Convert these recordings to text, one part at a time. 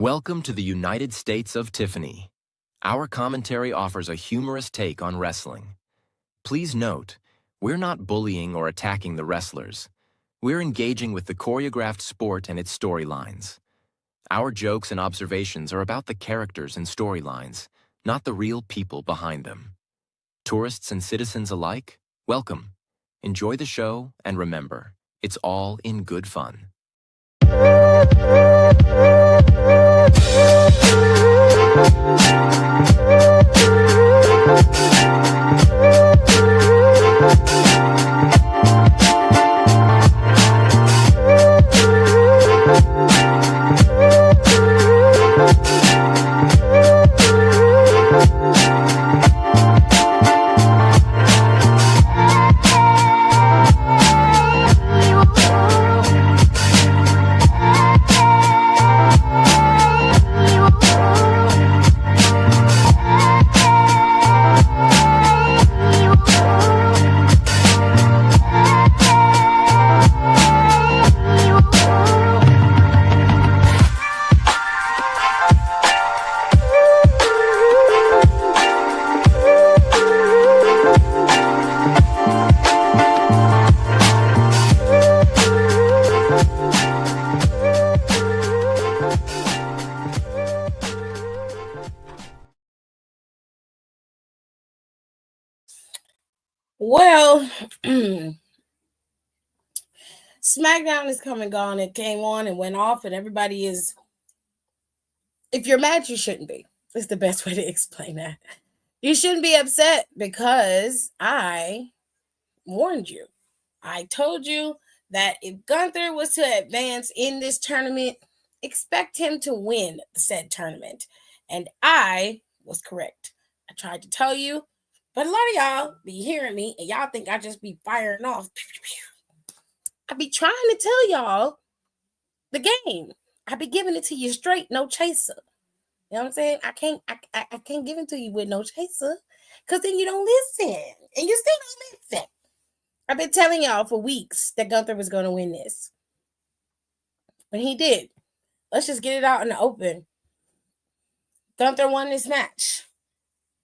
Welcome to the United States of Tiffany. Our commentary offers a humorous take on wrestling. Please note, we're not bullying or attacking the wrestlers. We're engaging with the choreographed sport and its storylines. Our jokes and observations are about the characters and storylines, not the real people behind them. Tourists and citizens alike, welcome. Enjoy the show, and remember, it's all in good fun. Well, Smackdown is come and gone. It came on and went off, and everybody is. If you're mad, you shouldn't be. It's the best way to explain that. You shouldn't be upset because I warned you. I told you that if Gunther was to advance in this tournament, expect him to win the said tournament. And I was correct. I tried to tell you, but a lot of y'all be hearing me and y'all think I just be firing off. I be trying to tell y'all the game. I be giving it to you straight, no chaser. You know what I'm saying? I can't give it to you with no chaser, because then you don't listen, and you still don't listen. I've been telling y'all for weeks that Gunther was going to win this, and he did. Let's just get it out in the open. Gunther won this match.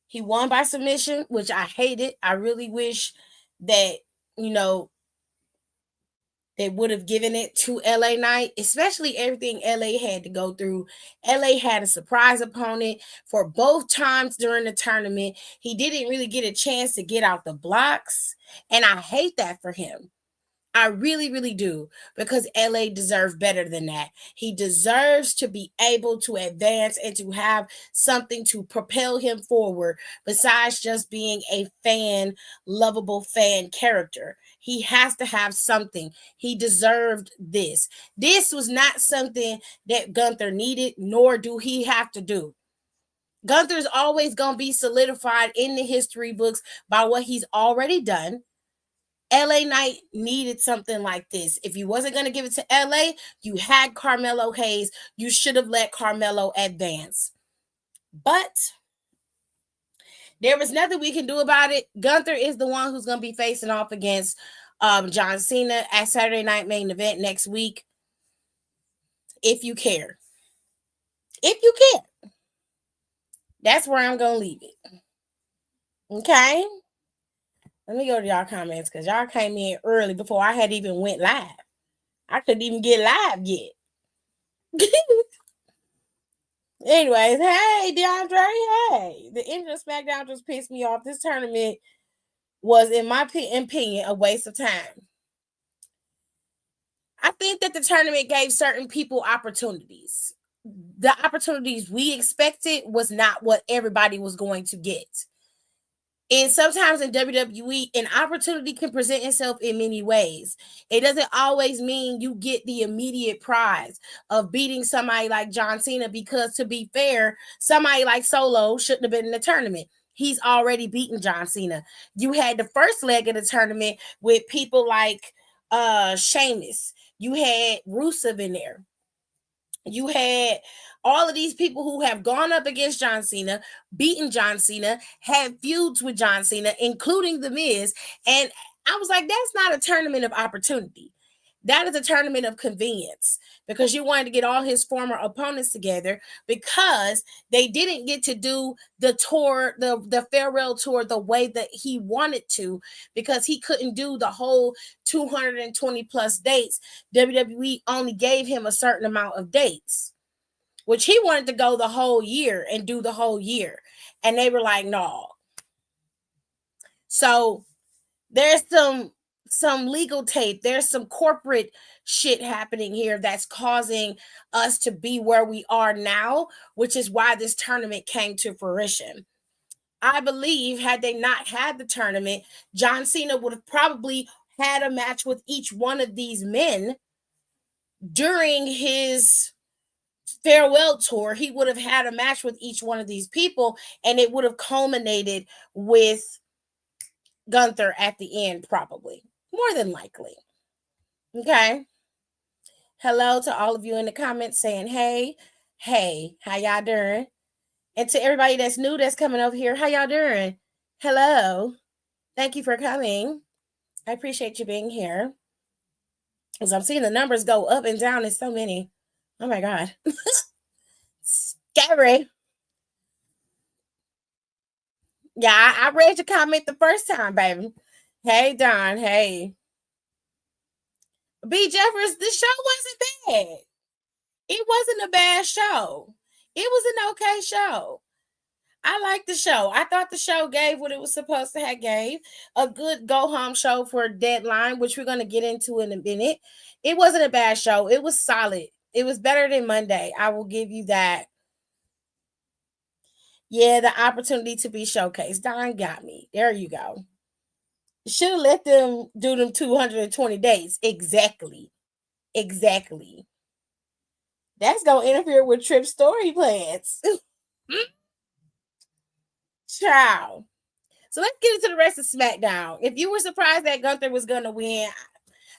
He won by submission, which I hated. I really wish that, they would have given it to LA Knight, especially everything LA had to go through. LA had a surprise opponent for both times during the tournament. He didn't really get a chance to get out the blocks, and I hate that for him. I really, really do, because LA deserves better than that. He deserves to be able to advance and to have something to propel him forward besides just being a lovable fan character. He has to have something. He deserved this. This was not something that Gunther needed, nor do he have to do. Gunther's always going to be solidified in the history books by what he's already done. LA Knight needed something like this. If you wasn't going to give it to LA, you had Carmelo Hayes. You should have let Carmelo advance. But there was nothing we can do about it. Gunther is the one who's going to be facing off against John Cena at Saturday Night Main Event next week. If you care. If you care. That's where I'm going to leave it. Okay? Let me go to y'all comments, because y'all came in early before I had even went live. I couldn't even get live yet. Anyways, hey, DeAndre, hey. The end of Smackdown just pissed me off. This tournament was, in my opinion, a waste of time. I think that the tournament gave certain people opportunities. The opportunities we expected was not what everybody was going to get. And sometimes in WWE, an opportunity can present itself in many ways. It doesn't always mean you get the immediate prize of beating somebody like John Cena, because, to be fair, somebody like Solo shouldn't have been in the tournament. He's already beaten John Cena. You had the first leg of the tournament with people like Sheamus. You had Rusev in there. You had all of these people who have gone up against John Cena, beaten John Cena, had feuds with John Cena, including The Miz. And I was like, that's not a tournament of opportunity. That is a tournament of convenience because you wanted to get all his former opponents together because they didn't get to do the tour, the farewell tour, the way that he wanted to because he couldn't do the whole 220 plus dates. WWE only gave him a certain amount of dates, which he wanted to go the whole year and do the whole year. And they were like, no. So there's some legal tape, there's some corporate shit happening here that's causing us to be where we are now, which is why this tournament came to fruition. I believe had they not had the tournament, John Cena would have probably had a match with each one of these men during his farewell tour. He would have had a match with each one of these people, and it would have culminated with Gunther at the end, probably. More than likely. Okay. Hello to all of you in the comments saying, hey, how y'all doing? And to everybody that's new that's coming over here, how y'all doing? Hello. Thank you for coming. I appreciate you being here. As I'm seeing the numbers go up and down, it's so many. Oh my God. Scary. Yeah, I read your comment the first time, baby. Hey, Don. Hey. B. Jeffers, the show wasn't bad. It wasn't a bad show. It was an okay show. I liked the show. I thought the show gave what it was supposed to have gave. A good go-home show for Deadline, which we're going to get into in a minute. It wasn't a bad show. It was solid. It was better than Monday. I will give you that. Yeah, the opportunity to be showcased. Don got me. There you go. Should have let them do them 220 days. Exactly. That's going to interfere with Tripp's story plans. Ciao. So let's get into the rest of SmackDown. If you were surprised that Gunther was going to win,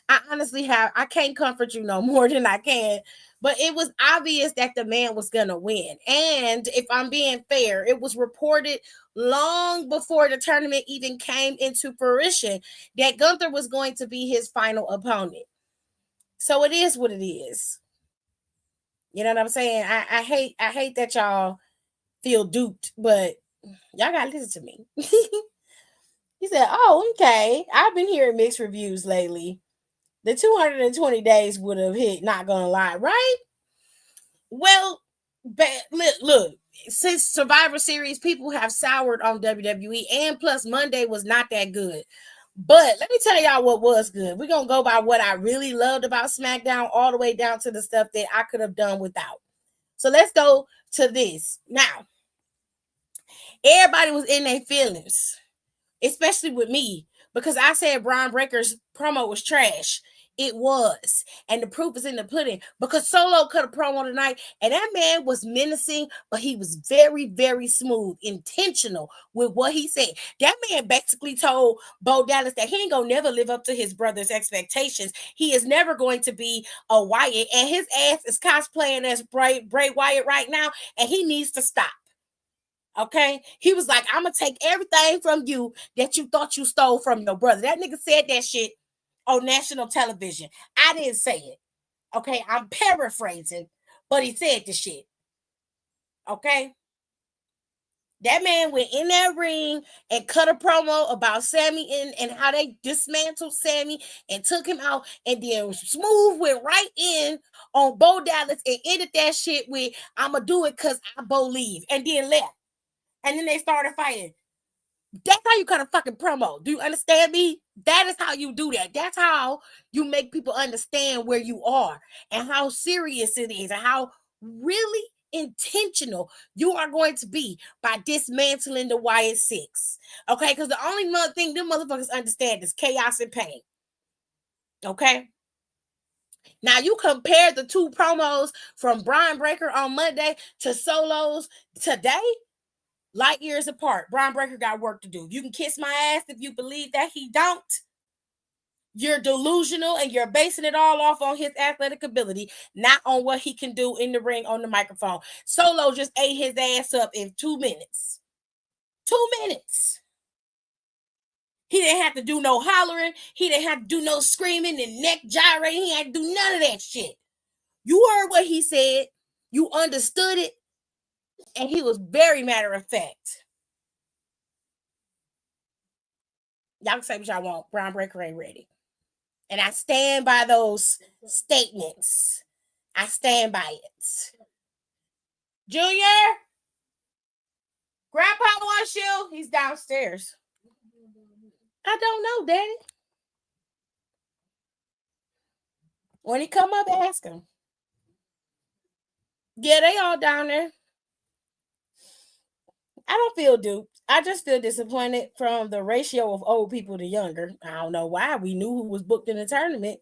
I honestly I can't comfort you no more than I can. But it was obvious that the man was going to win. And if I'm being fair, it was reported long before the tournament even came into fruition that Gunther was going to be his final opponent. So it is what it is. You know what I'm saying? I hate that y'all feel duped, but y'all gotta listen to me. He said, oh, okay. I've been hearing mixed reviews lately. The 220 days would have hit, not gonna lie, right? Well, look, since Survivor Series, people have soured on WWE, and plus Monday was not that good. But let me tell y'all what was good. We're gonna go by what I really loved about SmackDown, all the way down to the stuff that I could have done without. So let's go to this. Now, everybody was in their feelings, especially with me, because I said Brian Breaker's promo was trash. It was. And the proof is in the pudding, because Solo cut a promo tonight, and that man was menacing, but he was very, very smooth, intentional with what he said. That man basically told Bo Dallas that he ain't gonna never live up to his brother's expectations. He is never going to be a Wyatt, and his ass is cosplaying as Bray Wyatt right now, and he needs to stop. Okay, he was like, I'm gonna take everything from you that you thought you stole from your brother. That nigga said that shit on national television. I didn't say it. Okay, I'm paraphrasing, but he said the shit. Okay, that man went in that ring and cut a promo about Sammy and how they dismantled Sammy and took him out, and then Smooth went right in on Bo Dallas and ended that shit with, I'm gonna do it because I believe, and then left. And then they started fighting. That's how you cut a fucking promo. Do you understand me? That is how you do that. That's how you make people understand where you are and how serious it is and how really intentional you are going to be by dismantling the Wyatt Six. Okay? Because the only thing them motherfuckers understand is chaos and pain. Okay? Now you compare the two promos from Brian Breaker on Monday to Solo's today, light years apart. Brian Breaker got work to do. You can kiss my ass if you believe that he don't. You're delusional, and you're basing it all off on his athletic ability, not on what he can do in the ring on the microphone. Solo just ate his ass up in 2 minutes. 2 minutes. He didn't have to do no hollering. He didn't have to do no screaming and neck gyrating. He had to do none of that shit. You heard what he said. You understood it. And he was very matter of fact. Y'all can say what y'all want. Brown Breaker ain't ready. And I stand by those statements. I stand by it. Junior? Grandpa wants you. He's downstairs. I don't know, Daddy. When he come up, ask him. Yeah, they all down there. I don't feel duped. I just feel disappointed from the ratio of old people to younger. I don't know why. We knew who was booked in the tournament.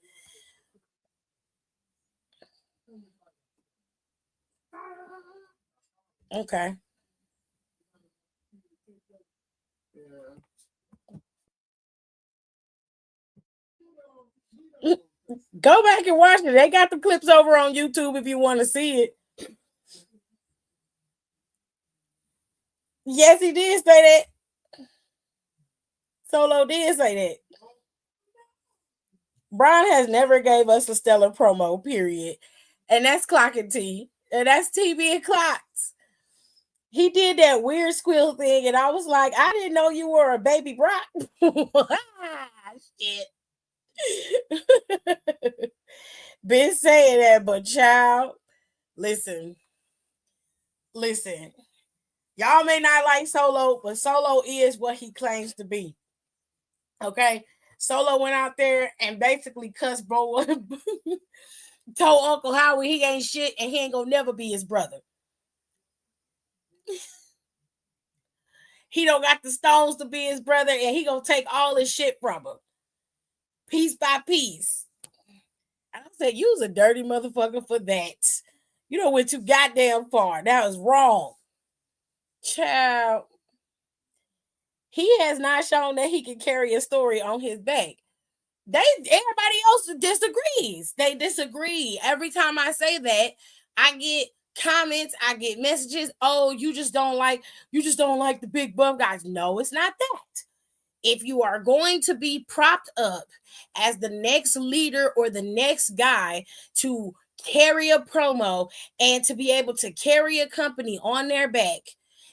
Okay. Go back and watch it. They got the clips over on YouTube if you want to see it. Yes, he did say that. Solo did say that. Brian has never gave us a stellar promo, period. And that's Clock and T. And that's TV and Clocks. He did that weird squill thing, and I was like, I didn't know you were a baby Brock. Shit. Been saying that, but child, listen. Y'all may not like Solo, but Solo is what he claims to be. Okay? Solo went out there and basically cussed bro, told Uncle Howard he ain't shit and he ain't gonna never be his brother. He don't got the stones to be his brother, and he gonna take all his shit from him, piece by piece. I said, you was a dirty motherfucker for that. You know, went too goddamn far. That was wrong. Child. He has not shown that he can carry a story on his back. Everybody else disagrees. They disagree. Every time I say that, I get comments, I get messages. Oh, you just don't like the big buff guys. No, it's not that. If you are going to be propped up as the next leader or the next guy to carry a promo and to be able to carry a company on their back,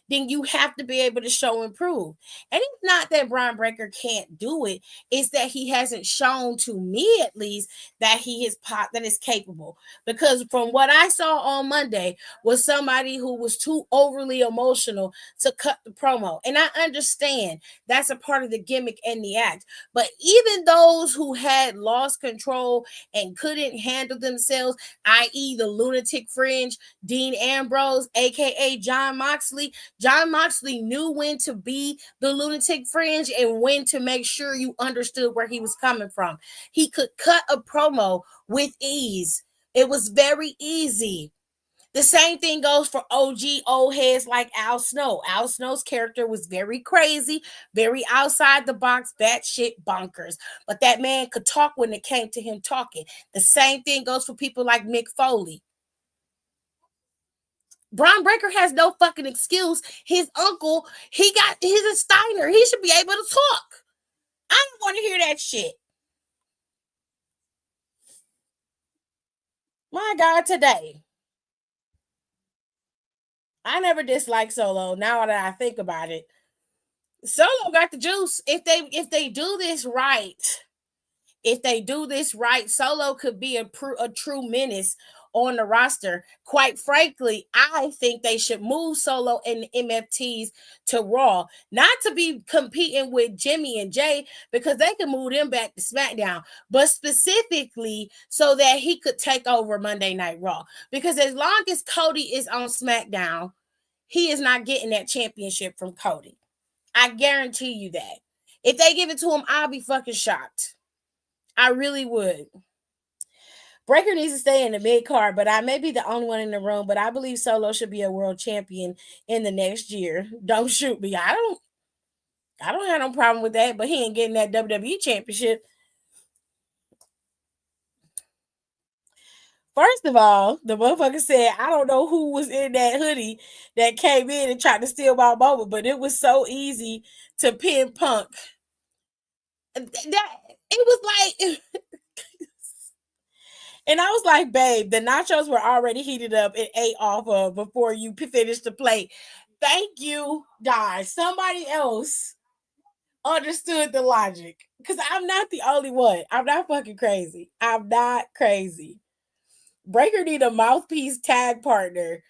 then you have to be able to show and prove. And it's not that Brian Breaker can't do it. It's that he hasn't shown, to me at least, that he is that is capable. Because from what I saw on Monday was somebody who was too overly emotional to cut the promo. And I understand that's a part of the gimmick and the act. But even those who had lost control and couldn't handle themselves, i.e. the Lunatic Fringe, Dean Ambrose, aka Jon Moxley knew when to be the Lunatic Fringe and when to make sure you understood where he was coming from. He could cut a promo with ease. It was very easy. The same thing goes for OG old heads like Al Snow. Al Snow's character was very crazy, very outside the box, batshit bonkers. But that man could talk when it came to him talking. The same thing goes for people like Mick Foley. Braun Breaker has no fucking excuse. His uncle, he's a Steiner. He should be able to talk. I don't want to hear that shit. My God, today. I never disliked Solo. Now that I think about it, Solo got the juice. If they do this right, Solo could be a true menace on the roster. Quite frankly, I think they should move Solo and MFTs to Raw, not to be competing with Jimmy and Jay, because they can move them back to SmackDown, but specifically so that he could take over Monday Night Raw. Because as long as Cody is on SmackDown, he is not getting that championship from Cody. I guarantee you that. If they give it to him, I'll be fucking shocked. I really would. Breaker needs to stay in the mid card, but I may be the only one in the room. But I believe Solo should be a world champion in the next year. Don't shoot me. I don't have no problem with that, but he ain't getting that WWE championship. First of all, the motherfucker said, I don't know who was in that hoodie that came in and tried to steal my moment, but it was so easy to pin Punk. That it was like, and I was like, babe, the nachos were already heated up and ate off of before you finished the plate. Thank you, guys. Somebody else understood the logic because I'm not the only one. I'm not fucking crazy. I'm not crazy. Breaker need a mouthpiece tag partner.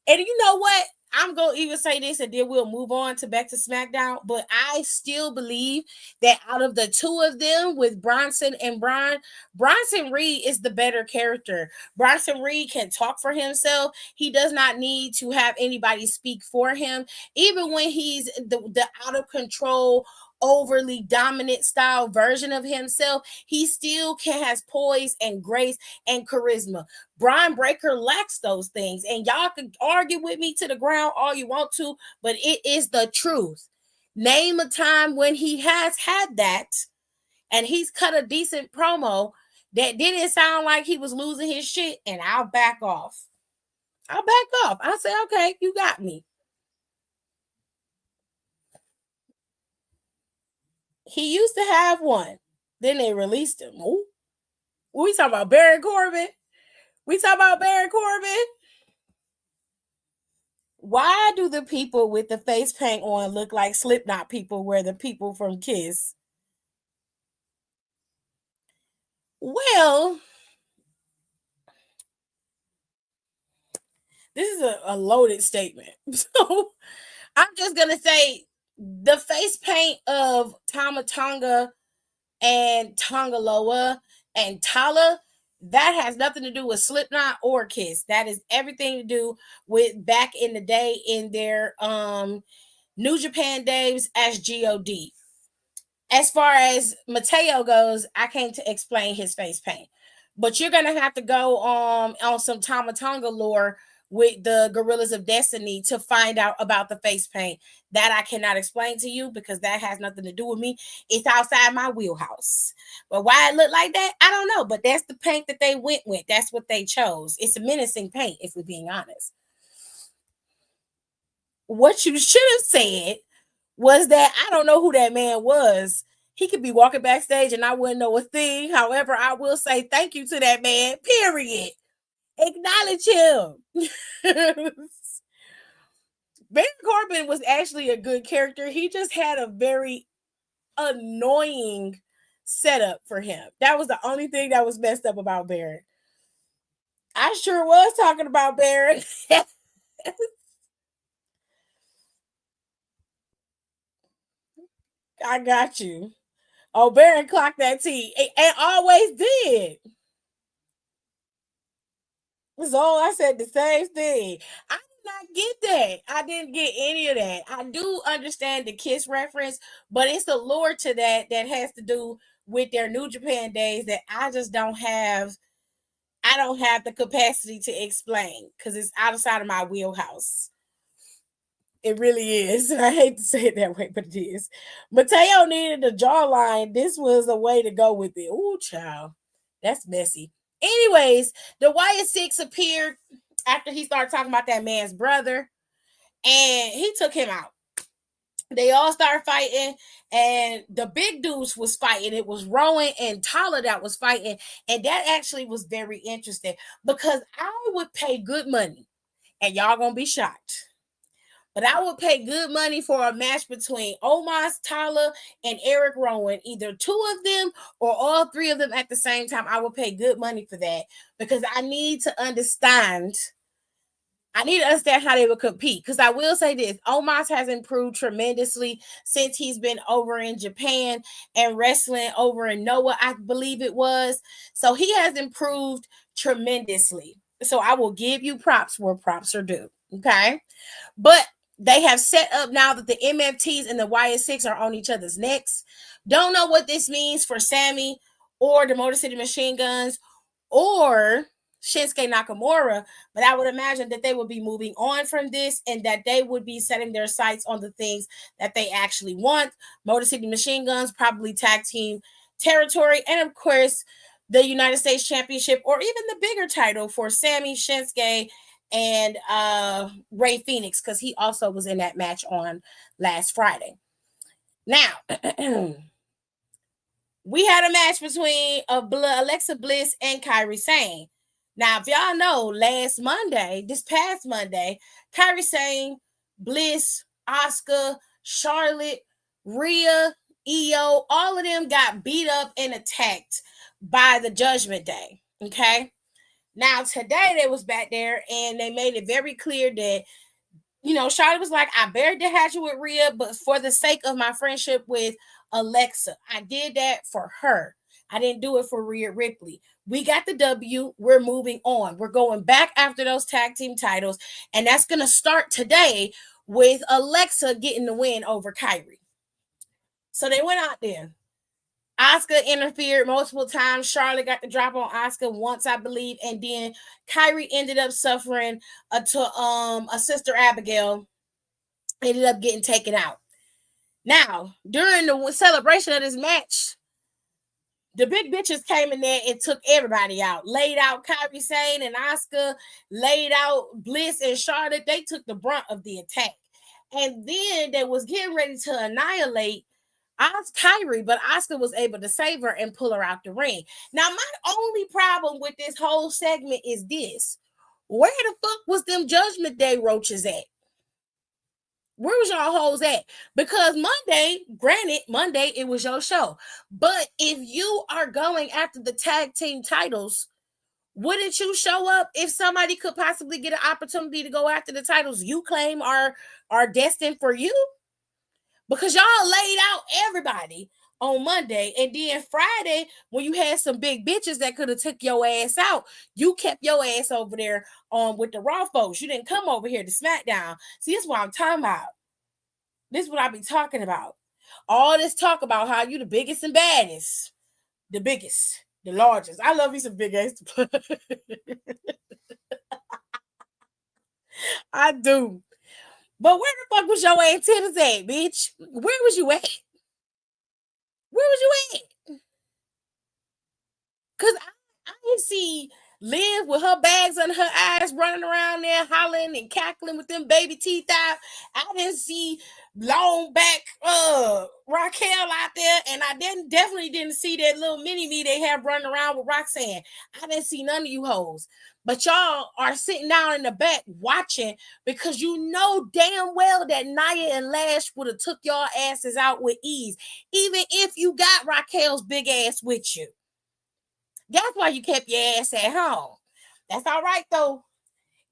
And you know what? I'm gonna even say this and then we'll move on to back to SmackDown. But I still believe that out of the two of them with Bronson and Brian, Bronson Reed is the better character. Bronson Reed can talk for himself. He does not need to have anybody speak for him. Even when he's the out of control, overly dominant style version of himself, he still can has poise and grace and charisma. Brian Breaker lacks those things. And y'all can argue with me to the ground all you want to, but it is the truth. Name a time when he has had that and he's cut a decent promo that didn't sound like he was losing his shit, and I'll back off. I'll back off. I'll say, okay, you got me. He used to have one. Then they released him. Ooh. We talking about Baron Corbin? We talking about Baron Corbin? Why do the people with the face paint on look like Slipknot people where the people from Kiss? Well, this is a loaded statement. So I'm just going to say the face paint of Tama Tonga and Tongaloa and Tala, that has nothing to do with Slipknot or Kiss. That is everything to do with back in the day in their New Japan days as God. As far as Mateo goes, I can't explain his face paint, but you're gonna have to go on some Tamatonga lore with the Gorillas of Destiny to find out about the face paint. That I cannot explain to you because that has nothing to do with me. It's outside my wheelhouse. But why it looked like that, I don't know. But that's the paint that they went with. That's what they chose. It's a menacing paint, if we're being honest. What you should have said was that I don't know who that man was. He could be walking backstage and I wouldn't know a thing. However, I will say thank you to that man, period. Acknowledge him. Baron Corbin was actually a good character. He just had a very annoying setup for him. That was the only thing that was messed up about Baron. I sure was talking about Baron. I got you. Oh, Baron clocked that T and always did. So I said the same thing. I did not get that. I didn't get any of that. I do understand the Kiss reference, but it's a lore to that that has to do with their New Japan days that I just don't have. I don't have the capacity to explain because it's outside of my wheelhouse. It really is. I hate to say it that way, but it is. Mateo needed a jawline. This was a way to go with it. Ooh, child. That's messy. Anyways, the Wyatt Six appeared after he started talking about that man's brother, and he took him out. They all started fighting, and the big dudes was fighting. It was Rowan and Tyler that was fighting, and that actually was very interesting because I would pay good money, and y'all gonna be shocked. But I would pay good money for a match between Omos, Tyler, and Eric Rowan, either two of them or all three of them at the same time. I would pay good money for that because I need to understand. I need to understand how they would compete. Because I will say this, Omos has improved tremendously since he's been over in Japan and wrestling over in Noah, I believe it was. So he has improved tremendously. So I will give you props where props are due. Okay. But they have set up now that the MFTs and the YS6 are on each other's necks. Don't know what this means for Sammy or the Motor City Machine Guns or Shinsuke Nakamura, but I would imagine that they would be moving on from this and that they would be setting their sights on the things that they actually want. Motor City Machine Guns, probably tag team territory, and of course, the United States Championship or even the bigger title for Sammy, Shinsuke, and Ray Phoenix, because he also was in that match on last Friday. Now, we had a match between Alexa Bliss and Kairi Sane. Now, if y'all know, this past Monday, Kairi Sane, Bliss, Asuka, Charlotte, Rhea, Io, all of them got beat up and attacked by the Judgment Day. Okay. Now, today they was back there and they made it very clear that Charlotte was like, I buried the hatchet with Rhea, but for the sake of my friendship with Alexa, I did that for her. I didn't do it for Rhea Ripley. We got the W. We're moving on. We're going back after those tag team titles. And that's going to start today with Alexa getting the win over Kairi. So they went out there. Asuka interfered multiple times. Charlotte got the drop on Asuka once, I believe, and then Kairi ended up suffering a sister Abigail ended up getting taken out. Now, during the celebration of this match, the big bitches came in there and took everybody out. Laid out Kairi Sane and Asuka, laid out Bliss and Charlotte. They took the brunt of the attack. And then they was getting ready to annihilate Kairi, but Asuka was able to save her and pull her out the ring. Now, my only problem with this whole segment is this. Where the fuck was them Judgment Day roaches at? Where was y'all hoes at? Because Monday, it was your show. But if you are going after the tag team titles, wouldn't you show up if somebody could possibly get an opportunity to go after the titles you claim are destined for you? Because y'all laid out everybody on Monday, and then Friday, when you had some big bitches that could have took your ass out, you kept your ass over there with the Raw folks. You didn't come over here to SmackDown. See, that's what I'm talking about. This is what I be talking about. All this talk about how you the biggest and baddest, the biggest, the largest. I love me some big ass. I do. But where the fuck was your antennas at, bitch? Where was you at? Where was you at? Because I didn't see Liv with her bags under her eyes running around there hollering and cackling with them baby teeth out. I didn't see long back Raquel out there, and I definitely didn't see that little mini me they have running around with Roxanne. I didn't see none of you hoes. But y'all are sitting down in the back watching because you know damn well that Nia and Lash would have took y'all asses out with ease, even if you got Raquel's big ass with you. That's why you kept your ass at home. That's all right, though.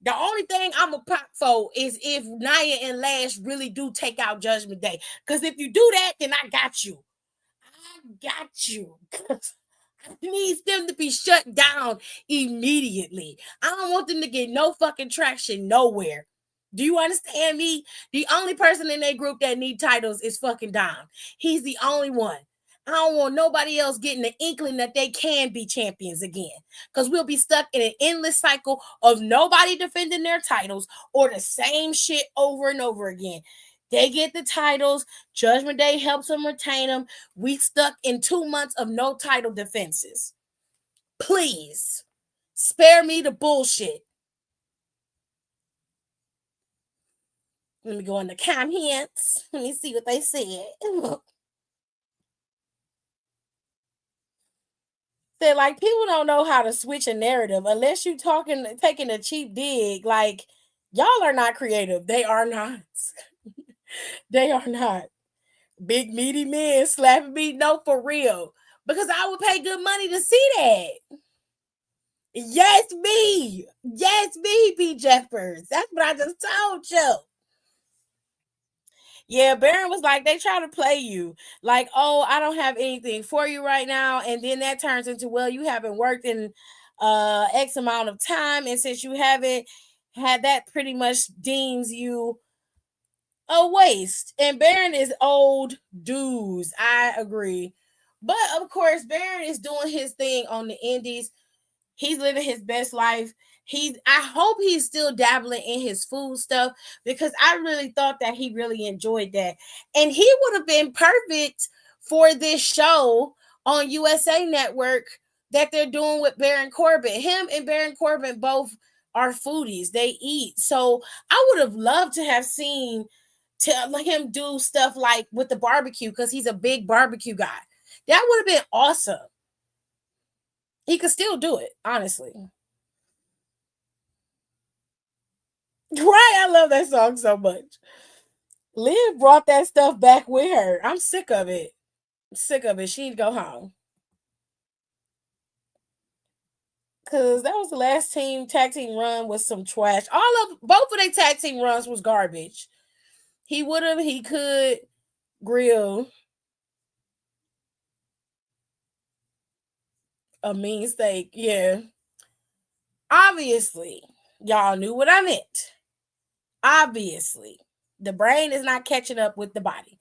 The only thing I'm a pop for is if Nia and Lash really do take out Judgment Day. Because if you do that, then I got you. I got you. I need them to be shut down immediately. I don't want them to get no fucking traction nowhere. Do you understand me? The only person in their group that need titles is fucking Dom. He's the only one. I don't want nobody else getting the inkling that they can be champions again. Because we'll be stuck in an endless cycle of nobody defending their titles or the same shit over and over again. They get the titles. Judgment Day helps them retain them. We stuck in 2 months of no title defenses. Please spare me the bullshit. Let me go in the comments. Let me see what they said. They're like, people don't know how to switch a narrative unless you taking a cheap dig. Like, y'all are not creative. They are not. They are not. Big meaty men slapping me. No, for real. Because I would pay good money to see that. Yes, me. Yes, me, B. Jeffers. That's what I just told you. Yeah, Baron was like, they try to play you. Like, oh, I don't have anything for you right now. And then that turns into, well, you haven't worked in X amount of time. And since you haven't had that, pretty much deems you a waste. And Baron is old dudes. I agree. But of course, Baron is doing his thing on the indies. He's living his best life. I hope he's still dabbling in his food stuff because I really thought that he really enjoyed that. And he would have been perfect for this show on USA Network that they're doing with Baron Corbin. Him and Baron Corbin both are foodies. They eat. So I would have loved to have seen him do stuff like with the barbecue because he's a big barbecue guy. That would have been awesome. He could still do it, honestly. Right? I love that song so much. Liv brought that stuff back with her. I'm sick of it. Sick of it. She need to go home. Cause that was the last tag team run with some trash. Both of their tag team runs was garbage. He could grill a mean steak. Yeah. Obviously, y'all knew what I meant. Obviously, the brain is not catching up with the body.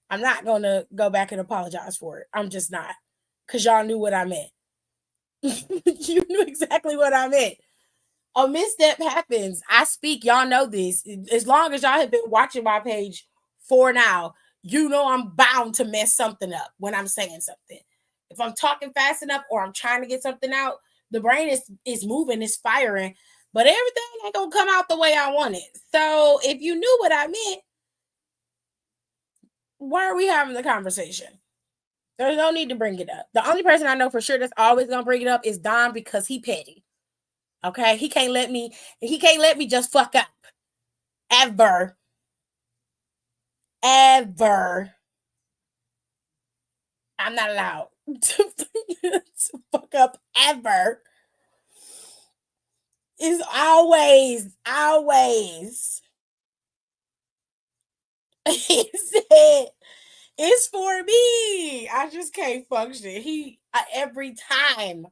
I'm not gonna go back and apologize for it. I'm just not. Cause y'all knew what I meant. You knew exactly what I meant. A misstep happens. I speak, y'all know this. As long as y'all have been watching my page for now, you know I'm bound to mess something up when I'm saying something. If I'm talking fast enough or I'm trying to get something out, the brain is moving, it's firing, but everything ain't gonna come out the way I want it. So if you knew what I meant, why are we having the conversation? There's no need to bring it up. The only person I know for sure that's always gonna bring it up is Don because he petty. Okay, he can't let me just fuck up. Ever. I'm not allowed to fuck up ever. It's always. He said, it's for me. I just can't function. Every time.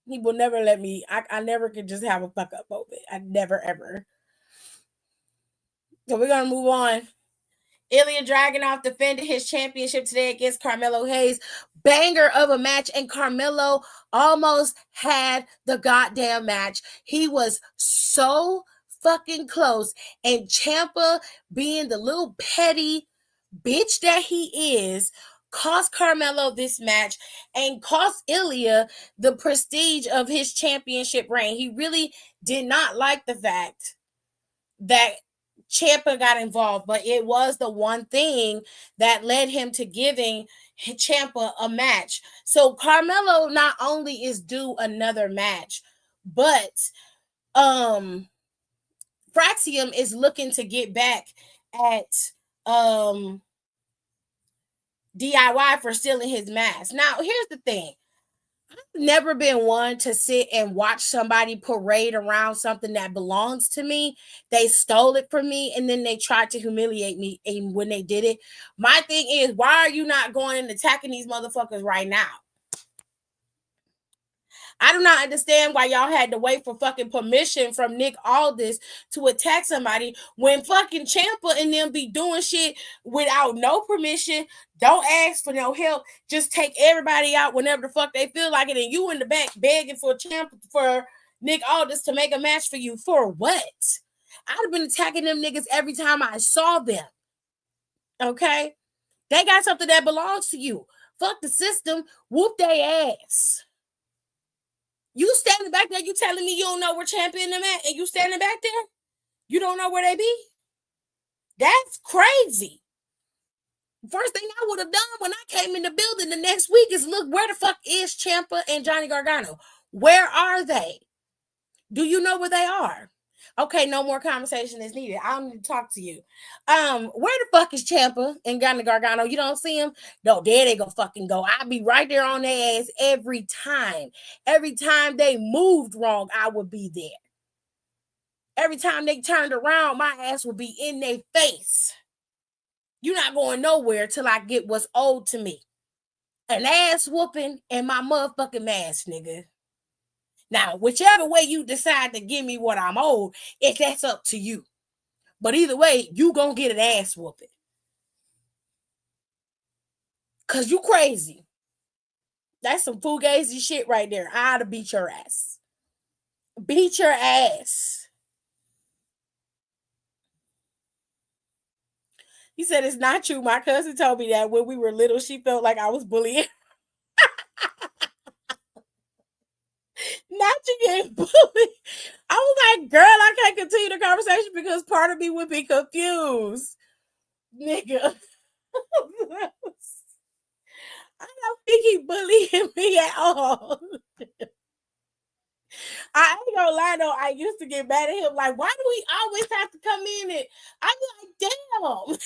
He will never let me. I never could just have a fuck up moment. I never ever. So we're gonna move on. Ilya Dragunov defended his championship today against Carmelo Hayes. Banger of a match, and Carmelo almost had the goddamn match. He was so fucking close. And Ciampa, being the little petty bitch that he is, cost Carmelo this match and cost Ilya the prestige of his championship reign. He really did not like the fact that Ciampa got involved, but it was the one thing that led him to giving Ciampa a match. So Carmelo not only is due another match, but Fraxium is looking to get back at DIY for stealing his mask. Now, here's the thing. Never been one to sit and watch somebody parade around something that belongs to me. They stole it from me and then they tried to humiliate me. And when they did it, my thing is, why are you not going and attacking these motherfuckers right now? I do not understand why y'all had to wait for fucking permission from Nick Aldis to attack somebody when fucking Ciampa and them be doing shit without no permission. Don't ask for no help. Just take everybody out whenever the fuck they feel like it. And you in the back begging for Nick Aldis to make a match for you. For what? I'd have been attacking them niggas every time I saw them. Okay? They got something that belongs to you. Fuck the system. Whoop their ass. You standing back there, you telling me you don't know where champion them at, and you standing back there? You don't know where they be? That's crazy. First thing I would have done when I came in the building the next week is look, where the fuck is Ciampa and Johnny Gargano? Where are they? Do you know where they are? Okay, no more conversation is needed. I don't need to talk to you. Where the fuck is Ciampa and Johnny Gargano? You don't see him? No, there they go fucking go. I'll be right there on their ass every time. Every time they moved wrong, I would be there. Every time they turned around, my ass would be in their face. You're not going nowhere till I get what's owed to me. An ass whooping and my motherfucking mask, nigga. Now, whichever way you decide to give me what I'm owed, that's up to you. But either way, you gonna get an ass whooping. Cause you crazy. That's some fugazi shit right there. I'd have beat your ass. Beat your ass. He said it's not true. My cousin told me that when we were little, she felt like I was bullying. Not you getting bullied. I was like, girl, I can't continue the conversation because part of me would be confused. Nigga. I don't think he bullying me at all. I ain't gonna lie though, I used to get mad at him. Like, why do we always have to come in and I be like, damn.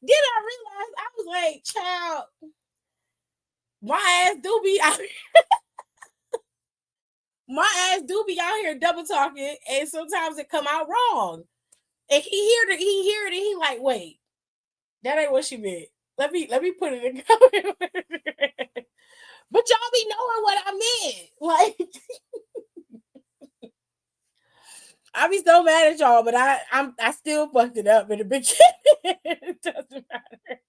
Then I realized I was like, child, my ass do be out here. My ass do be out here double talking, and sometimes it come out wrong. And he hear it, and he like, wait, that ain't what she meant. Let me put it in comment. But y'all be knowing what I meant. Like, I be so mad at y'all, but I still fucked it up in the beginning. It doesn't matter.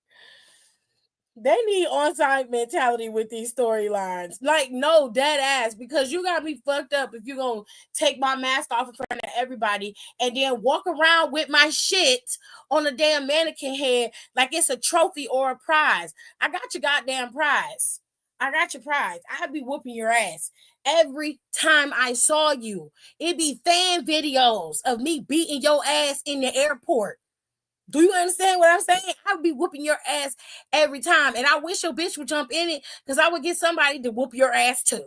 They need on-site mentality with these storylines. Like, no, dead ass, because you got me fucked up if you're gonna take my mask off in front of everybody and then walk around with my shit on a damn mannequin head like it's a trophy or a prize. I got your goddamn prize. I got your prize. I'd be whooping your ass every time I saw you. It'd be fan videos of me beating your ass in the airport. Do you understand what I'm saying? I would be whooping your ass every time. And I wish your bitch would jump in it because I would get somebody to whoop your ass too.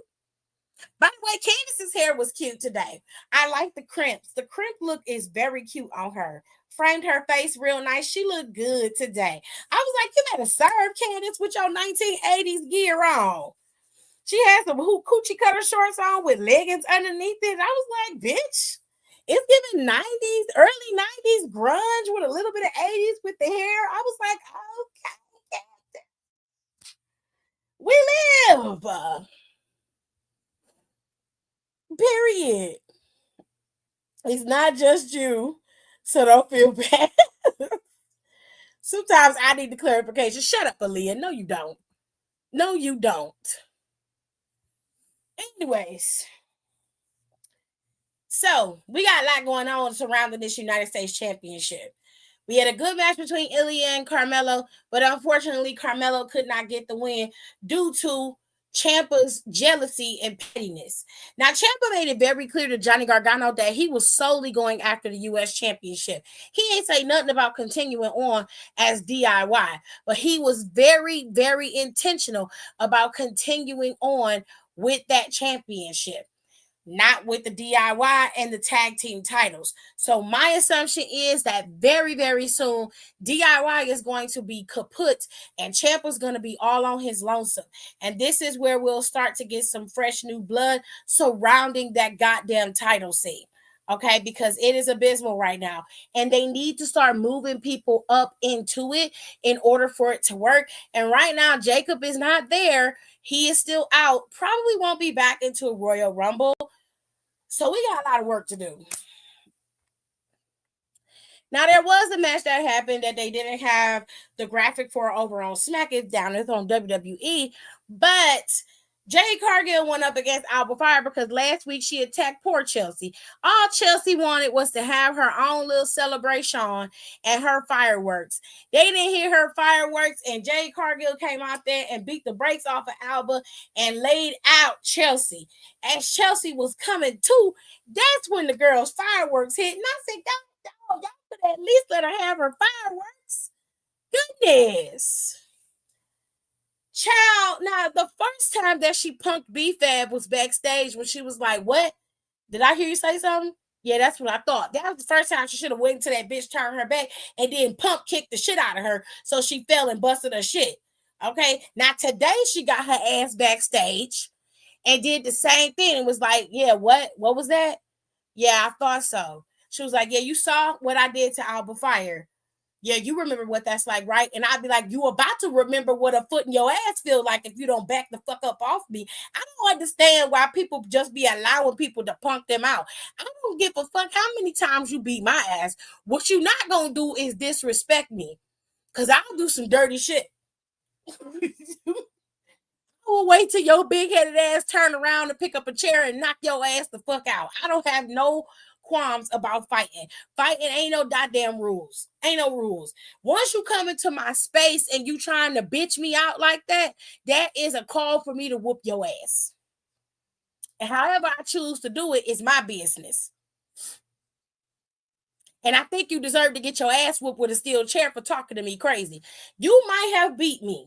By the way, Candace's hair was cute today. I like the crimps. The crimp look is very cute on her. Framed her face real nice. She looked good today. I was like, you better serve Candace with your 1980s gear on. She had some coochie cutter shorts on with leggings underneath it. I was like, bitch, it's giving 90s, early 90s grunge with a little bit of 80s with the hair. I was like, okay, we live. Period. It's not just you, so don't feel bad. Sometimes I need the clarification. Shut up, Aaliyah. No, you don't. No, you don't. Anyways, so we got a lot going on surrounding this United States Championship. We had a good match between Ilya and Carmelo, but unfortunately, Carmelo could not get the win due to Ciampa's jealousy and pettiness. Now, Ciampa made it very clear to Johnny Gargano that he was solely going after the U.S. Championship. He ain't say nothing about continuing on as DIY, but he was very, very intentional about continuing on with that championship, not with the DIY and the tag team titles. So my assumption is that very, very soon, DIY is going to be kaput and Ciampa's going to be all on his lonesome. And this is where we'll start to get some fresh new blood surrounding that goddamn title scene. Okay, because it is abysmal right now. And they need to start moving people up into it in order for it to work. And right now, Jacob is not there. He is still out. Probably won't be back into a Royal Rumble. So we got a lot of work to do. Now, there was a match that happened that they didn't have the graphic for over on Smackdown. It's on WWE. But Jade Cargill went up against Alba Fire because last week she attacked poor Chelsea. All Chelsea wanted was to have her own little celebration and her fireworks. They didn't hear her fireworks, and Jade Cargill came out there and beat the brakes off of Alba and laid out Chelsea. As Chelsea was coming to, that's when the girls' fireworks hit. And I said, y'all could at least let her have her fireworks. Goodness. Child, now the first time that she punked B-Fab was backstage when she was like, what? Did I hear you say something? Yeah, that's what I thought. That was the first time she should have waited until that bitch turned her back and then pump kicked the shit out of her so she fell and busted her shit. Okay, now today she got her ass backstage and did the same thing and was like, yeah, what? What was that? Yeah, I thought so. She was like, yeah, you saw what I did to Alba Fire. Yeah, you remember what that's like, right? And I'd be like, you about to remember what a foot in your ass feel like if you don't back the fuck up off me. I don't understand why people just be allowing people to punk them out. I don't give a fuck how many times you beat my ass. What you not gonna do is disrespect me, because I'll do some dirty shit. Will wait till your big-headed ass turn around and pick up a chair and knock your ass the fuck out. I don't have no qualms about fighting. Fighting ain't no goddamn rules. Ain't no rules. Once you come into my space and you trying to bitch me out like that, that is a call for me to whoop your ass. And however I choose to do it is my business. And I think you deserve to get your ass whooped with a steel chair for talking to me crazy. You might have beat me.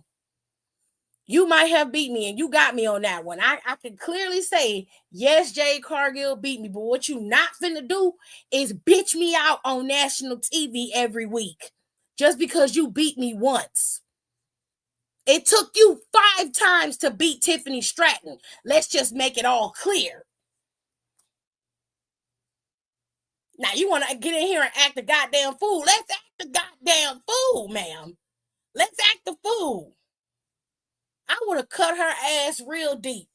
You might have beat me, and you got me on that one. I can clearly say, yes, Jade Cargill beat me, but what you not finna do is bitch me out on national TV every week just because you beat me once. It took you 5 times to beat Tiffany Stratton. Let's just make it all clear. Now, you want to get in here and act a goddamn fool. Let's act the goddamn fool, ma'am. Let's act the fool. I would have cut her ass real deep.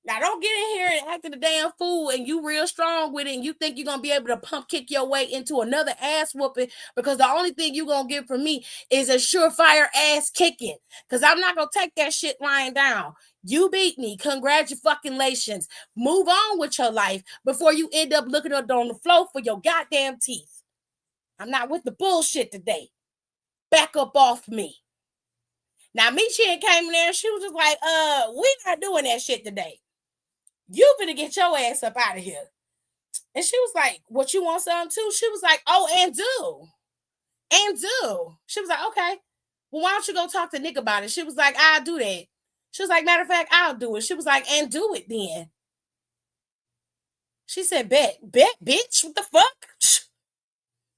Now, don't get in here and act the damn fool and you real strong with it and you think you're going to be able to pump kick your way into another ass whooping because the only thing you're going to get from me is a surefire ass kicking because I'm not going to take that shit lying down. You beat me. Congratulations. Move on with your life before you end up looking up on the floor for your goddamn teeth. I'm not with the bullshit today. Back up off me. Now, Michi came in there and she was just like, we not doing that shit today. You better get your ass up out of here. And she was like, what, you want something too? She was like, oh, and do. She was like, okay. Well, why don't you go talk to Nick about it? She was like, I'll do that. She was like, matter of fact, I'll do it. She was like, and do it then. She said, bet, bitch. What the fuck?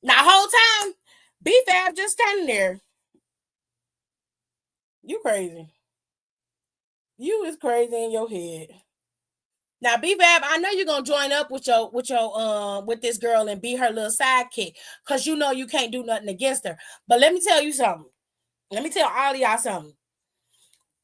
Now, whole time, B-Fab just standing there. You crazy. You is crazy in your head. Now, B-Fab, I know you're gonna join up with this girl and be her little sidekick, because you know you can't do nothing against her. But let me tell you something. Let me tell all of y'all something.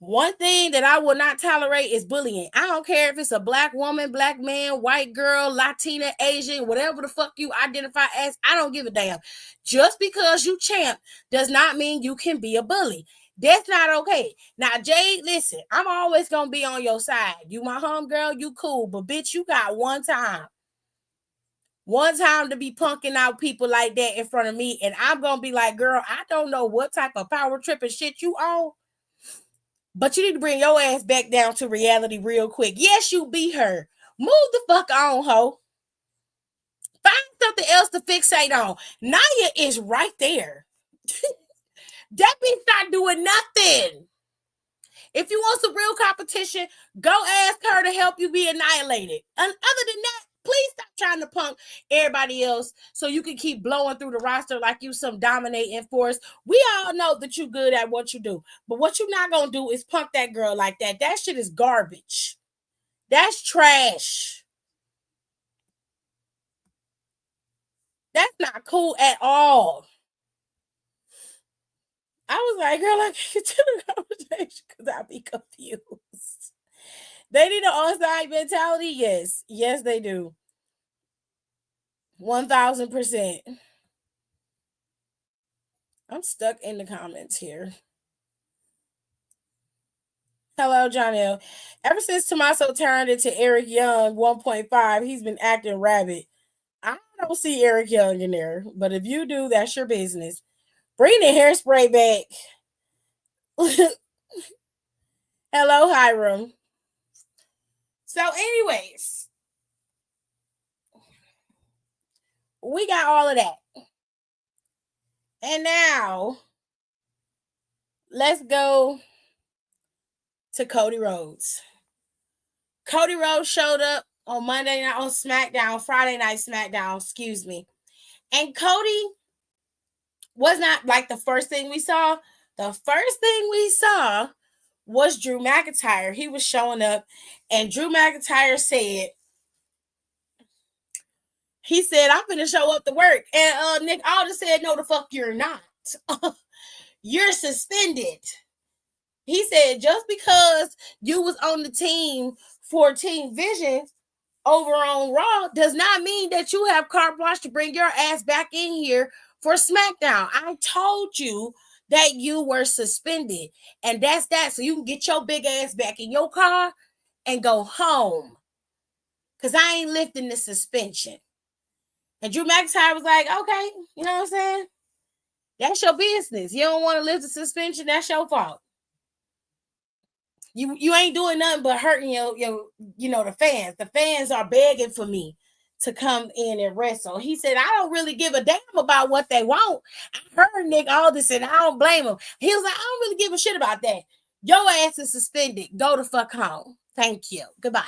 One thing that I will not tolerate is bullying. I don't care if it's a black woman, black man, white girl, Latina, Asian, whatever the fuck you identify as. I don't give a damn. Just because you champ does not mean you can be a bully. That's not okay. Now, Jade, listen, I'm always going to be on your side. You my homegirl, you cool. But, bitch, you got one time. One time to be punking out people like that in front of me. And I'm going to be like, girl, I don't know what type of power trip and shit you on. But you need to bring your ass back down to reality real quick. Yes, you beat her. Move the fuck on, ho. Find something else to fixate on. Naya is right there. That bitch not doing nothing. If you want some real competition, go ask her to help you be annihilated. And other than that, please stop trying to punk everybody else so you can keep blowing through the roster like you some dominating force. We all know that you're good at what you do. But what you're not going to do is punk that girl like that. That shit is garbage. That's trash. That's not cool at all. I was like, girl, I can't get to the conversation because I'll be confused. They need an on-side mentality? Yes. Yes, they do. 1000%. I'm stuck in the comments here. Hello, John L. Ever since Tommaso turned into Eric Young 1.5, he's been acting rabid. I don't see Eric Young in there, but if you do, that's your business. Bring the hairspray back. Hello, Hiram. So, anyways, we got all of that. And now, let's go to Cody Rhodes. Cody Rhodes showed up on Monday night on Smackdown, Friday night Smackdown, excuse me. And Cody was not like the first thing we saw. The first thing we saw was Drew McIntyre. He was showing up, and Drew McIntyre said, I'm going to show up to work. And Nick Aldis said, no, the fuck you're not. You're suspended. He said, just because you was on the team for Team Vision over on Raw does not mean that you have carte blanche to bring your ass back in here for SmackDown. I told you that you were suspended, and that's that. So you can get your big ass back in your car and go home, because I ain't lifting the suspension. And Drew McIntyre was like, okay, you know what I'm saying? That's your business. You don't want to lift the suspension, that's your fault. You ain't doing nothing but hurting your the fans. The fans are begging for me to come in and wrestle. He said, I don't really give a damn about what they want. I heard Nick Aldis and I don't blame him. He was like, I don't really give a shit about that. Your ass is suspended. Go the fuck home. Thank you. Goodbye.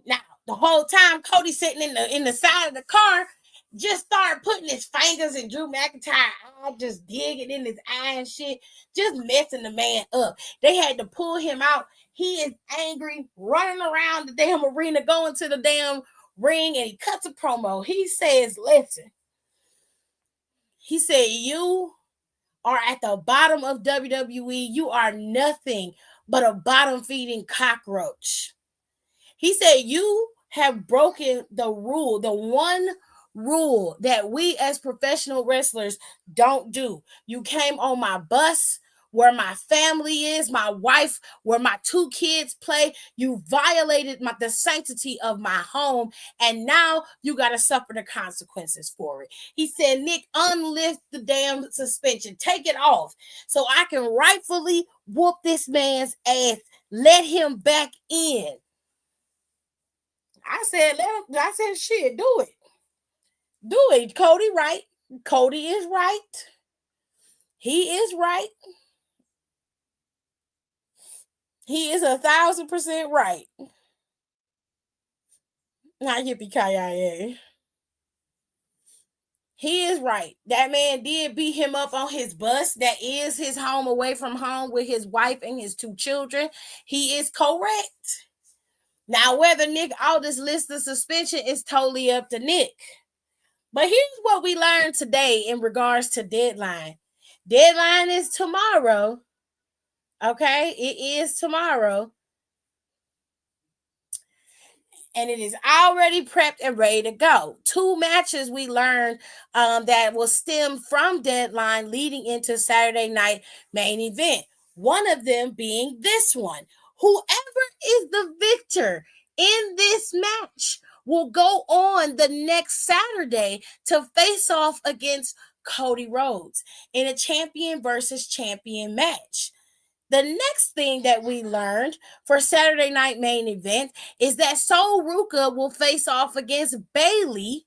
Now, the whole time Cody sitting in the side of the car, just started putting his fingers in Drew McIntyre's eye, just digging in his eye and shit, just messing the man up. They had to pull him out. He is angry, running around the damn arena, going to the damn ring, and he cuts a promo. He says, listen, he said, you are at the bottom of WWE. You are nothing but a bottom-feeding cockroach. He said, you have broken the rule, the one rule that we as professional wrestlers don't do. You came on my bus where my family is, my wife, where my 2 kids play. You violated the sanctity of my home, and now you got to suffer the consequences for it. He said, Nick, unlift the damn suspension. Take it off so I can rightfully whoop this man's ass. Let him back in. I said, shit, do it. Do it. Cody, right? Cody is right. He is right. He is 1,000% right. Not yippee-ki-yay. He is right. That man did beat him up on his bus. That is his home away from home with his wife and his 2 children. He is correct. Now, whether Nick Aldis lists the suspension is totally up to Nick. But here's what we learned today in regards to deadline. Deadline is tomorrow. Okay, it is tomorrow. And it is already prepped and ready to go. 2 matches we learned that will stem from deadline leading into Saturday night main event. One of them being this one. Whoever is the victor in this match will go on the next Saturday to face off against Cody Rhodes in a champion versus champion match. The next thing that we learned for Saturday night main event is that Sol Ruka will face off against Bayley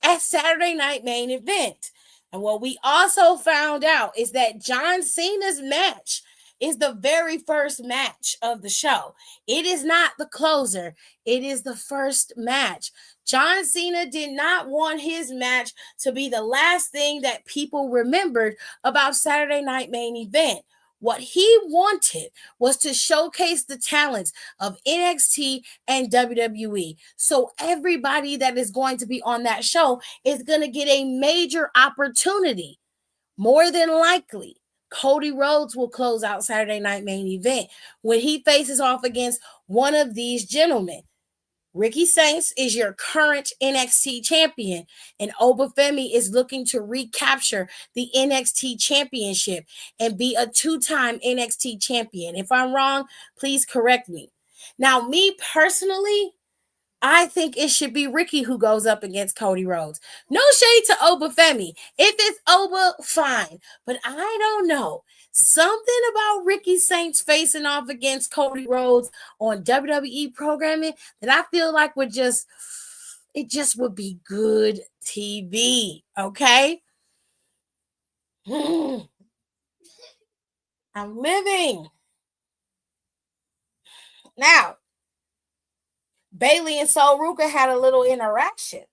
at Saturday night main event. And what we also found out is that John Cena's match is the very first match of the show. It is not the closer. It is the first match. John Cena did not want his match to be the last thing that people remembered about Saturday night main event. What he wanted was to showcase the talents of NXT and WWE. So everybody that is going to be on that show is going to get a major opportunity. More than likely, Cody Rhodes will close out Saturday night main event when he faces off against one of these gentlemen. Ricky Saints is your current NXT champion, and Obafemi is looking to recapture the NXT championship and be a 2-time NXT champion. If I'm wrong, please correct me. Now, me personally, I think it should be Ricky who goes up against Cody Rhodes. No shade to Obafemi. If it's Oba, fine. But I don't know. Something about Ricky Saints facing off against Cody Rhodes on WWE programming that I feel like would just be good TV. Okay? I'm living. Now, Bayley and Sol Ruka had a little interaction.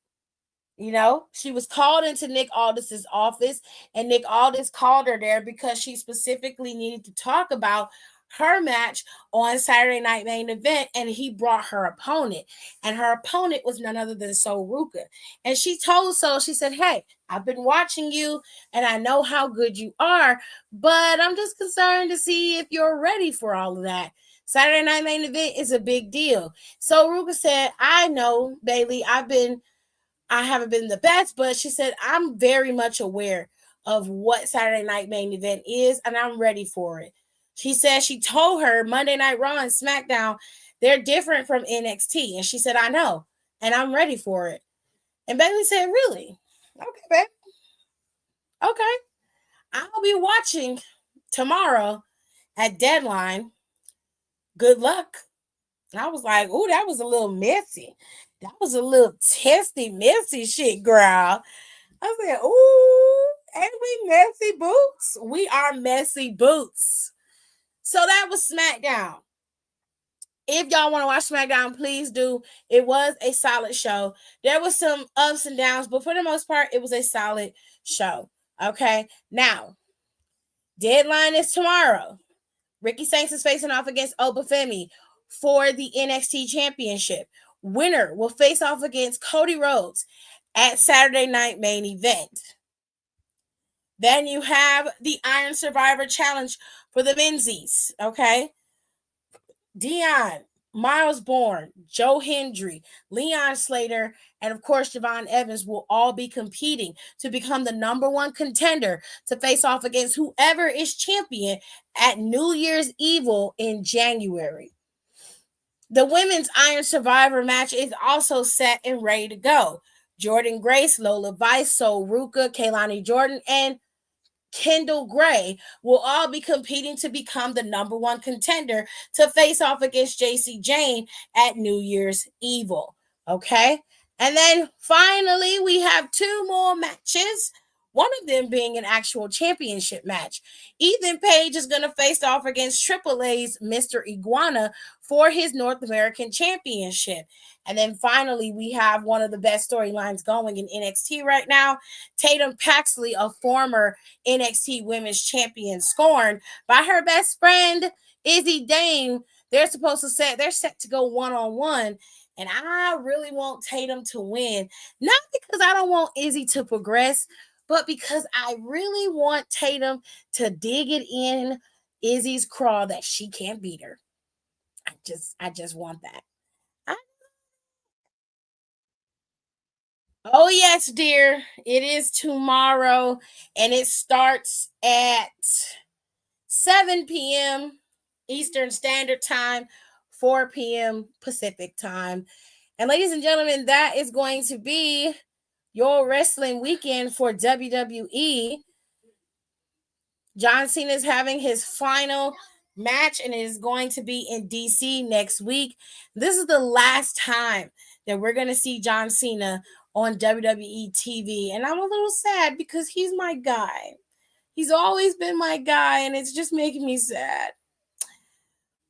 You know, she was called into Nick Aldis's office, and Nick Aldis called her there because she specifically needed to talk about her match on Saturday night main event, and he brought her opponent, and her opponent was none other than Sol Ruka. And she told Sol, she said, hey, I've been watching you, and I know how good you are, but I'm just concerned to see if you're ready for all of that. Saturday night main event is a big deal. So Ruka said, I know, Bayley, I haven't been the best, but she said, I'm very much aware of what Saturday night main event is, and I'm ready for it. She said she told her Monday Night Raw and Smackdown, they're different from NXT. And she said, I know, and I'm ready for it. And Bayley said, really? Okay, babe. Okay. I'll be watching tomorrow at Deadline. Good luck. And I was like, oh, that was a little messy. That was a little testy, messy shit, girl. I said, ooh, ain't we messy boots? We are messy boots. So that was SmackDown. If y'all want to watch SmackDown, please do. It was a solid show. There was some ups and downs, but for the most part, it was a solid show. Okay. Now, deadline is tomorrow. Ricky Saints is facing off against Obafemi for the NXT Championship. Winner will face off against Cody Rhodes at Saturday Night Main Event. Then you have the Iron Survivor Challenge for the Menzies. Okay. Dion, Miles Bourne, Joe Hendry, Leon Slater, and of course Javon Evans will all be competing to become the number one contender to face off against whoever is champion at New Year's Evil in January. The women's Iron Survivor match is also set and ready to go. Jordan Grace, Lola Vice, Sol Ruka, Kaylani Jordan, and Kendall Gray will all be competing to become the number one contender to face off against JC Jane at New Year's Evil. Okay. And then finally, we have two more matches. One of them being an actual championship match. Ethan Page is going to face off against AAA's Mr. Iguana for his North American Championship. And then finally, we have one of the best storylines going in NXT right now. Tatum Paxley, a former NXT Women's Champion, scorned by her best friend, Izzy Dame. They're set to go one-on-one. And I really want Tatum to win. Not because I don't want Izzy to progress, but because I really want Tatum to dig it in Izzy's craw that she can't beat her. I just want that. Oh, yes, dear. It is tomorrow, and it starts at 7 p.m. Eastern Standard Time, 4 p.m. Pacific Time. And ladies and gentlemen, that is going to be your wrestling weekend for WWE. John Cena is having his final match, and it is going to be in DC next week. This is the last time that we're going to see John Cena on WWE TV. And I'm a little sad because he's my guy. He's always been my guy, and it's just making me sad.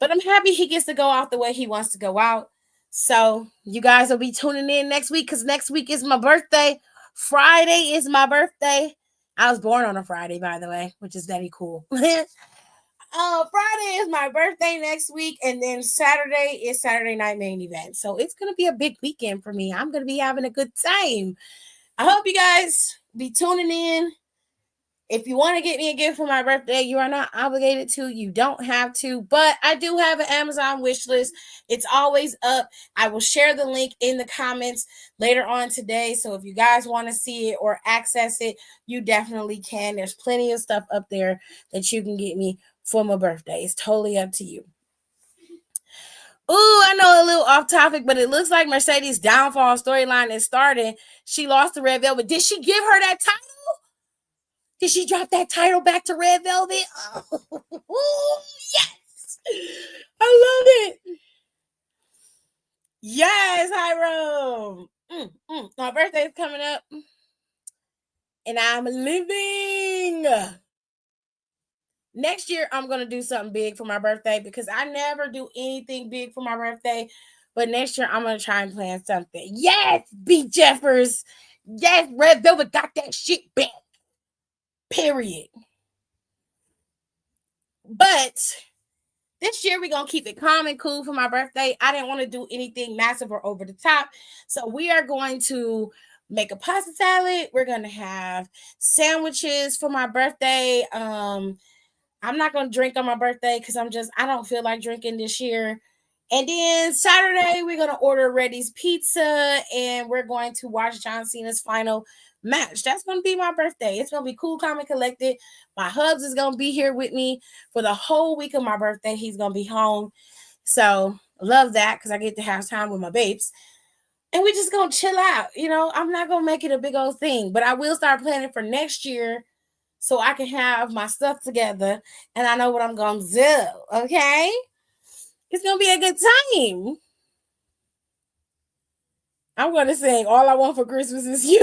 But I'm happy he gets to go out the way he wants to go out. So you guys will be tuning in next week because next week is my birthday. Friday is my birthday. I was born on a Friday, by the way, which is very cool. Friday is my birthday next week, and then Saturday is Saturday Night Main Event. So it's going to be a big weekend for me. I'm going to be having a good time. I hope you guys be tuning in. If you want to get me a gift for my birthday, you are not obligated to. You don't have to. But I do have an Amazon wish list. It's always up. I will share the link in the comments later on today. So if you guys want to see it or access it, you definitely can. There's plenty of stuff up there that you can get me for my birthday. It's totally up to you. Ooh, I know a little off topic, but it looks like Mercedes' downfall storyline is starting. She lost to Red Velvet. Did she give her that title? Did she drop that title back to Red Velvet? Oh, yes. I love it. Yes, Hiram. My birthday's coming up. And I'm living. Next year, I'm going to do something big for my birthday because I never do anything big for my birthday. But next year, I'm going to try and plan something. Yes, B. Jeffers. Yes, Red Velvet got that shit back. Period. But this year, we're going to keep it calm and cool for my birthday. I didn't want to do anything massive or over the top. So we are going to make a pasta salad. We're going to have sandwiches for my birthday. I'm not going to drink on my birthday because I don't feel like drinking this year. And then Saturday, we're going to order Reddy's Pizza and we're going to watch John Cena's final match. That's going to be my birthday. It's going to be cool, calm, and collected. My hubs is going to be here with me for the whole week of my birthday. He's going to be home. So love that because I get to have time with my babes. And we're just going to chill out. I'm not going to make it a big old thing, but I will start planning for next year so I can have my stuff together and I know what I'm going to do, okay? It's going to be a good time. I'm going to sing All I Want for Christmas Is You. You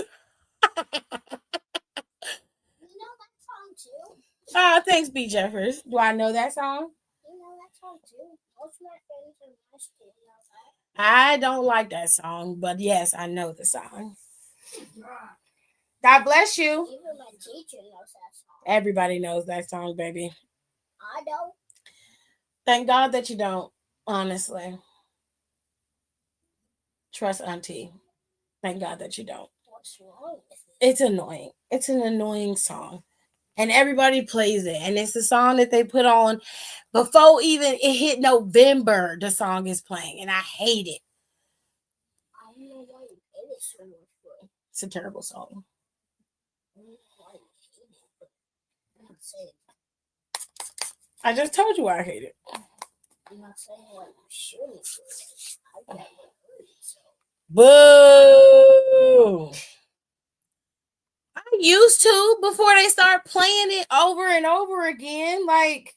know that song too? Thanks, B. Jeffers. Do I know that song? You know that song too? Most of my friends in my school know that. I don't like that song, but yes, I know the song. God bless you. Even my teacher knows that song. Everybody knows that song, baby. I don't. Thank God that you don't, honestly. Trust Auntie. Thank God that you don't. What's wrong with it? It's annoying. It's an annoying song. And everybody plays it. And it's the song that they put on before even it hit November. The song is playing. And I hate it. I don't know why you hate it so much, but It's a terrible song. I don't know why you hate it, but I'm not saying I just told you why I hate it. I'm not saying why you shouldn't do it. I never heard it, so Boo! I used to before they start playing it over and over again. Like,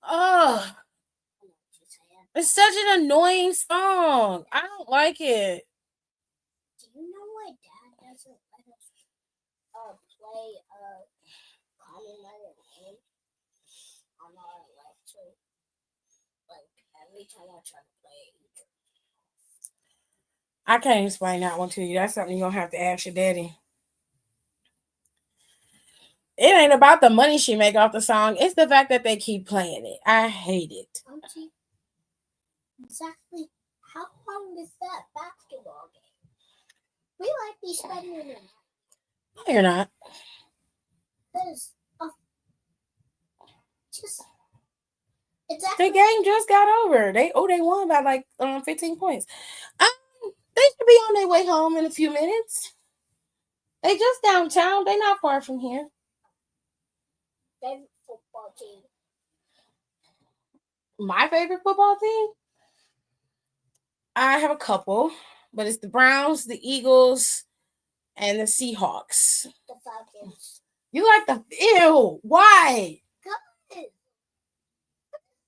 oh, I know what you're saying. it's such an annoying song. I don't like it. Do you know why Dad doesn't let us play Common Letter Name on our lecture? Like every time I try to play it, I can't explain that one to you. That's something you're gonna have to ask your daddy. It ain't about the money she make off the song. It's the fact that they keep playing it. I hate it. Auntie, exactly how long is that basketball game? We might be spending it No, you're not. because just The exactly. game just got over. They won by like 15 points. They should be on their way home in a few minutes. They just downtown. They not far from here. Favorite football team. My favorite football team? I have a couple, but it's the Browns, the Eagles, and the Seahawks. The Falcons. You like the ew? Why? Good.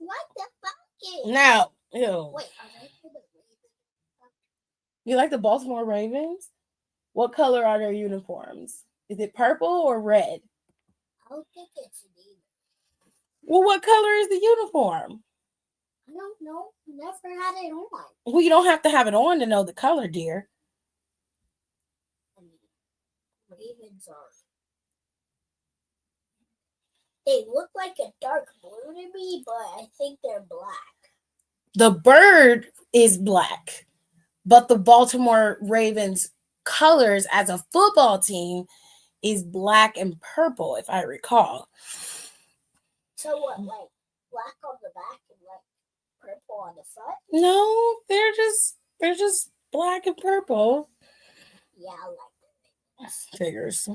Like the Falcons. No, ew. Wait, are they for the Ravens? You like the Baltimore Ravens? What color are their uniforms? Is it purple or red? I don't think it's neither. Well, what color is the uniform? I don't know. Never had it on. Well, you don't have to have it on to know the color, dear. I mean, Ravens are. They look like a dark blue to me, but I think they're black. The bird is black, but the Baltimore Ravens colors as a football team is black and purple, if I recall. So what, like black on the back and like purple on the front? No, they're just black and purple. Yeah, I like that. Figures.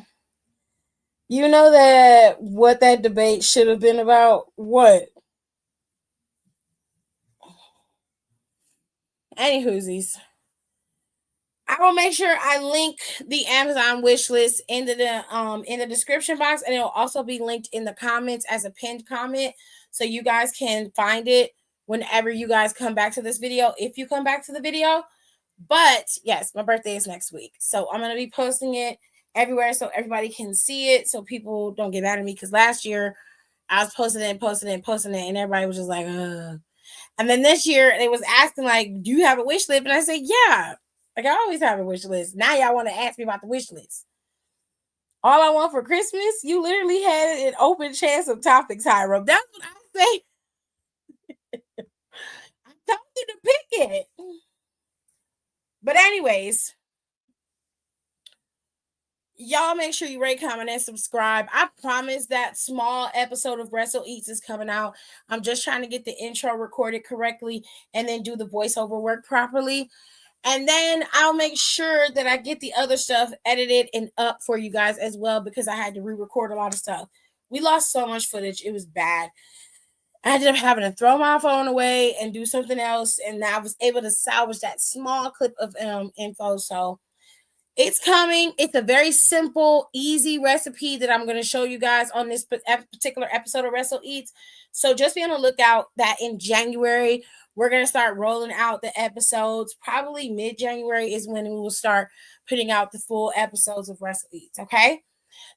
You know that what that debate should have been about? What? Any whoosies. I will make sure I link the Amazon wish list in the description box, and it'll also be linked in the comments as a pinned comment, so you guys can find it whenever you guys come back to this video, if you come back to the video. But yes, my birthday is next week, so I'm gonna be posting it everywhere so everybody can see it, so people don't get mad at me, because last year I was posting it, and everybody was just like, ugh. And then this year they was asking like, do you have a wish list? And I said, yeah. Like, I always have a wish list. Now y'all want to ask me about the wish list. All I want for Christmas, you literally had an open chance of topics, Hiram. That's what I say. I told you to pick it. But anyways, y'all make sure you rate, comment, and subscribe. I promise that small episode of Wrestle Eats is coming out. I'm just trying to get the intro recorded correctly and then do the voiceover work properly. And then I'll make sure that I get the other stuff edited and up for you guys as well, because I had to re-record a lot of stuff. We lost so much footage. It was bad. I ended up having to throw my phone away and do something else. And I was able to salvage that small clip of info. So it's coming. It's a very simple, easy recipe that I'm going to show you guys on this particular episode of Wrestle Eats. So just be on the lookout that in January, we're going to start rolling out the episodes. Probably mid-January is when we will start putting out the full episodes of Wrestle Eats, okay?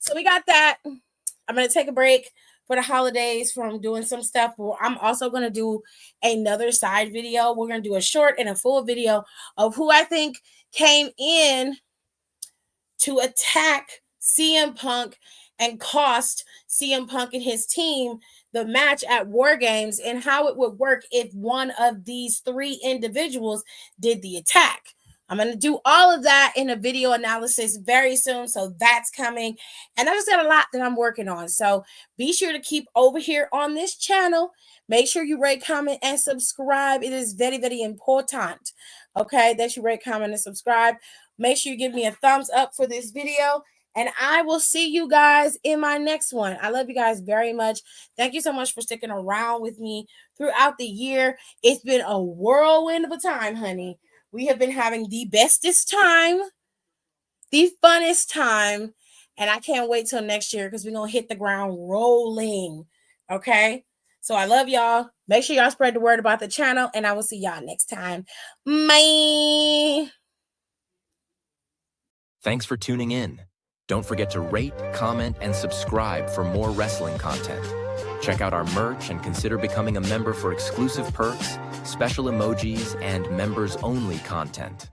So we got that. I'm going to take a break for the holidays from doing some stuff. I'm also going to do another side video. We're going to do a short and a full video of who I think came in to attack CM Punk and cost CM Punk and his team the match at War Games, and how it would work if one of these three individuals did the attack. I'm going to do all of that in a video analysis very soon, so that's coming. And I just got a lot that I'm working on. So be sure to keep over here on this channel. Make sure you rate, comment, and subscribe. It is very, very important, okay, that you rate, comment, and subscribe. Make sure you give me a thumbs up for this video. And I will see you guys in my next one. I love you guys very much. Thank you so much for sticking around with me throughout the year. It's been a whirlwind of a time, honey. We have been having the bestest time, the funnest time. And I can't wait till next year because we're going to hit the ground rolling. Okay? So I love y'all. Make sure y'all spread the word about the channel. And I will see y'all next time. Bye. Thanks for tuning in. Don't forget to rate, comment, and subscribe for more wrestling content. Check out our merch and consider becoming a member for exclusive perks, special emojis, and members-only content.